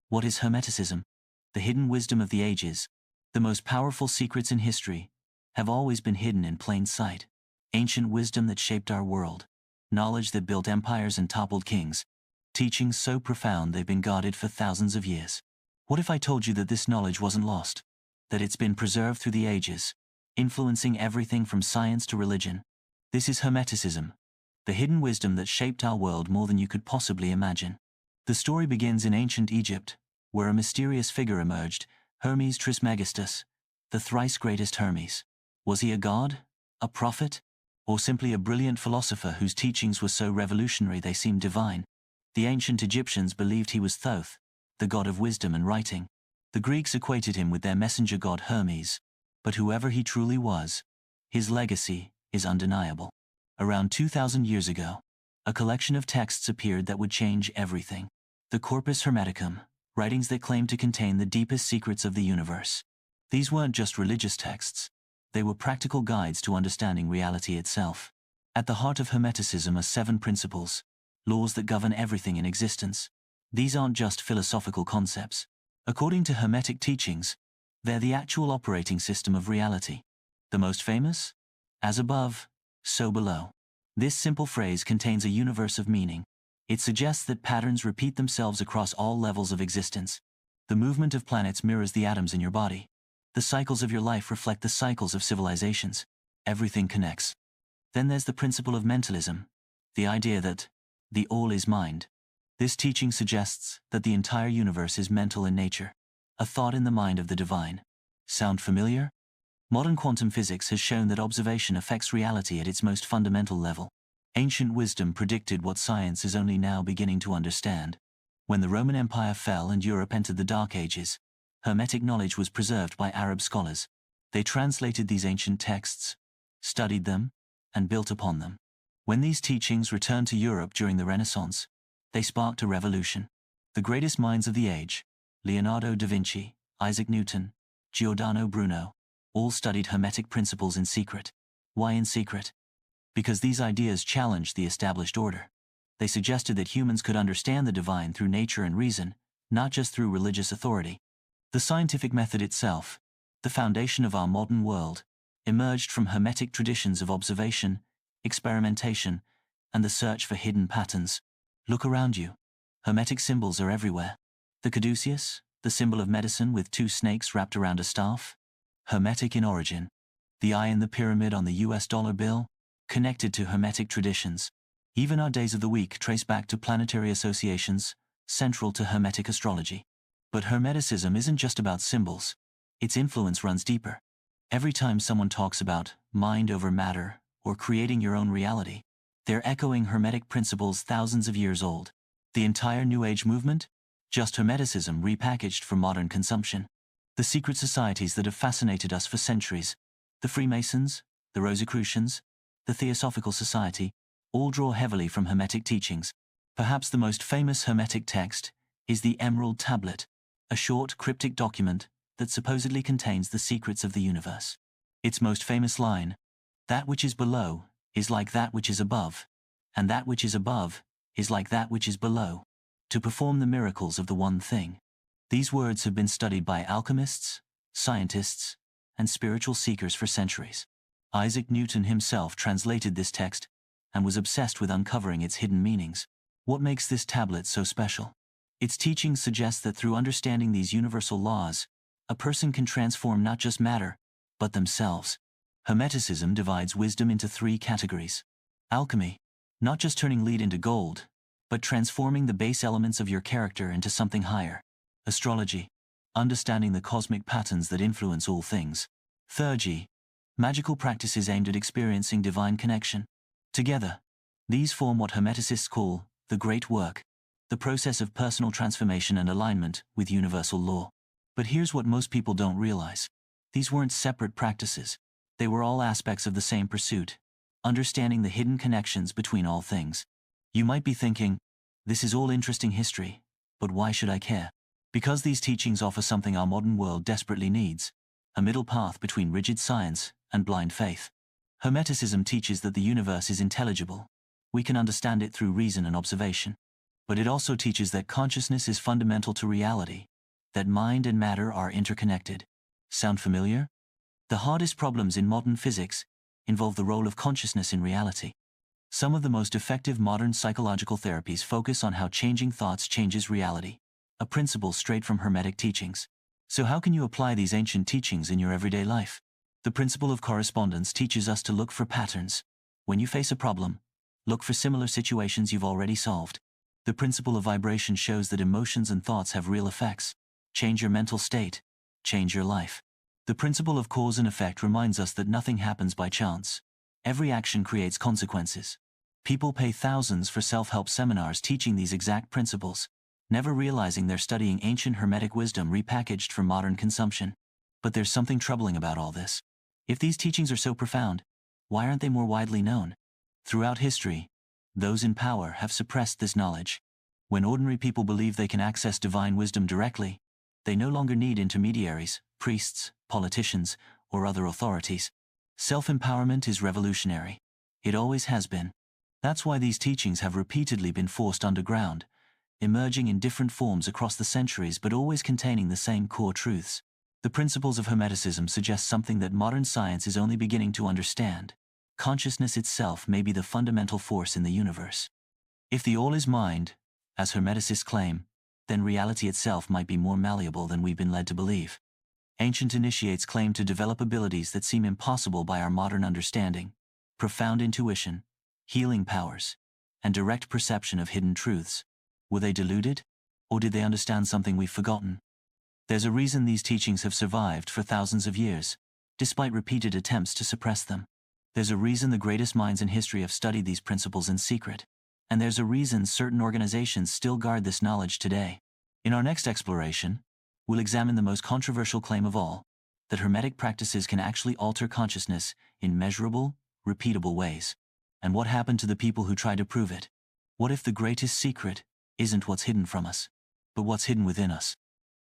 What is Hermeticism? The hidden wisdom of the ages. The most powerful secrets in history have always been hidden in plain sight. Ancient wisdom that shaped our world. Knowledge that built empires and toppled kings. Teachings so profound they've been guarded for thousands of years. What if I told you that this knowledge wasn't lost? That it's been preserved through the ages, influencing everything from science to religion? This is Hermeticism, the hidden wisdom that shaped our world more than you could possibly imagine. The story begins in ancient Egypt, where a mysterious figure emerged, Hermes Trismegistus, the thrice greatest Hermes. Was he a god, a prophet, or simply a brilliant philosopher whose teachings were so revolutionary they seemed divine? The ancient Egyptians believed he was Thoth, the god of wisdom and writing. The Greeks equated him with their messenger god Hermes. But whoever he truly was, his legacy is undeniable. Around 2,000 years ago, a collection of texts appeared that would change everything. The Corpus Hermeticum, writings that claimed to contain the deepest secrets of the universe. These weren't just religious texts. They were practical guides to understanding reality itself. At the heart of Hermeticism are 7 principles, laws that govern everything in existence. These aren't just philosophical concepts. According to Hermetic teachings, they're the actual operating system of reality. The most famous? As above, so below. This simple phrase contains a universe of meaning. It suggests that patterns repeat themselves across all levels of existence. The movement of planets mirrors the atoms in your body. The cycles of your life reflect the cycles of civilizations. Everything connects. Then there's the principle of mentalism, the idea that the all is mind. This teaching suggests that the entire universe is mental in nature, a thought in the mind of the divine. Sound familiar? Modern quantum physics has shown that observation affects reality at its most fundamental level. Ancient wisdom predicted what science is only now beginning to understand. When the Roman Empire fell and Europe entered the Dark Ages, Hermetic knowledge was preserved by Arab scholars. They translated these ancient texts, studied them, and built upon them. When these teachings returned to Europe during the Renaissance, they sparked a revolution. The greatest minds of the age, Leonardo da Vinci, Isaac Newton, Giordano Bruno, all studied Hermetic principles in secret. Why in secret? Because these ideas challenged the established order. They suggested that humans could understand the divine through nature and reason, not just through religious authority. The scientific method itself, the foundation of our modern world, emerged from Hermetic traditions of observation, experimentation, and the search for hidden patterns. Look around you. Hermetic symbols are everywhere. The caduceus, the symbol of medicine with 2 snakes wrapped around a staff. Hermetic in origin. The eye in the pyramid on the US dollar bill, connected to Hermetic traditions. Even our days of the week trace back to planetary associations, central to Hermetic astrology. But Hermeticism isn't just about symbols. Its influence runs deeper. Every time someone talks about mind over matter or creating your own reality, they're echoing Hermetic principles thousands of years old. The entire New Age movement? Just Hermeticism repackaged for modern consumption. The secret societies that have fascinated us for centuries, the Freemasons, the Rosicrucians, the Theosophical Society, all draw heavily from Hermetic teachings. Perhaps the most famous Hermetic text is the Emerald Tablet, a short, cryptic document that supposedly contains the secrets of the universe. Its most famous line, "That which is below is like that which is above, and that which is above is like that which is below, to perform the miracles of the one thing." These words have been studied by alchemists, scientists, and spiritual seekers for centuries. Isaac Newton himself translated this text and was obsessed with uncovering its hidden meanings. What makes this tablet so special? Its teachings suggest that through understanding these universal laws, a person can transform not just matter, but themselves. Hermeticism divides wisdom into 3 categories. Alchemy, not just turning lead into gold, but transforming the base elements of your character into something higher. Astrology, understanding the cosmic patterns that influence all things. Theurgy, magical practices aimed at experiencing divine connection. Together, these form what Hermeticists call the Great Work, the process of personal transformation and alignment with universal law. But here's what most people don't realize. These weren't separate practices. They were all aspects of the same pursuit, understanding the hidden connections between all things. You might be thinking, this is all interesting history, but why should I care? Because these teachings offer something our modern world desperately needs, a middle path between rigid science and blind faith. Hermeticism teaches that the universe is intelligible. We can understand it through reason and observation. But it also teaches that consciousness is fundamental to reality, that mind and matter are interconnected. Sound familiar? The hardest problems in modern physics involve the role of consciousness in reality. Some of the most effective modern psychological therapies focus on how changing thoughts changes reality, a principle straight from Hermetic teachings. So how can you apply these ancient teachings in your everyday life? The principle of correspondence teaches us to look for patterns. When you face a problem, look for similar situations you've already solved. The principle of vibration shows that emotions and thoughts have real effects. Change your mental state, change your life. The principle of cause and effect reminds us that nothing happens by chance. Every action creates consequences. People pay thousands for self-help seminars teaching these exact principles, never realizing they're studying ancient Hermetic wisdom repackaged for modern consumption. But there's something troubling about all this. If these teachings are so profound, why aren't they more widely known? Throughout history, those in power have suppressed this knowledge. When ordinary people believe they can access divine wisdom directly, they no longer need intermediaries, priests, politicians, or other authorities. Self-empowerment is revolutionary. It always has been. That's why these teachings have repeatedly been forced underground, emerging in different forms across the centuries but always containing the same core truths. The principles of Hermeticism suggest something that modern science is only beginning to understand. Consciousness itself may be the fundamental force in the universe. If the all is mind, as Hermeticists claim, then reality itself might be more malleable than we've been led to believe. Ancient initiates claim to develop abilities that seem impossible by our modern understanding: profound intuition, healing powers, and direct perception of hidden truths. Were they deluded? Or did they understand something we've forgotten? There's a reason these teachings have survived for thousands of years, despite repeated attempts to suppress them. There's a reason the greatest minds in history have studied these principles in secret. And there's a reason certain organizations still guard this knowledge today. In our next exploration, we'll examine the most controversial claim of all, that Hermetic practices can actually alter consciousness in measurable, repeatable ways. And what happened to the people who tried to prove it? What if the greatest secret isn't what's hidden from us, but what's hidden within us?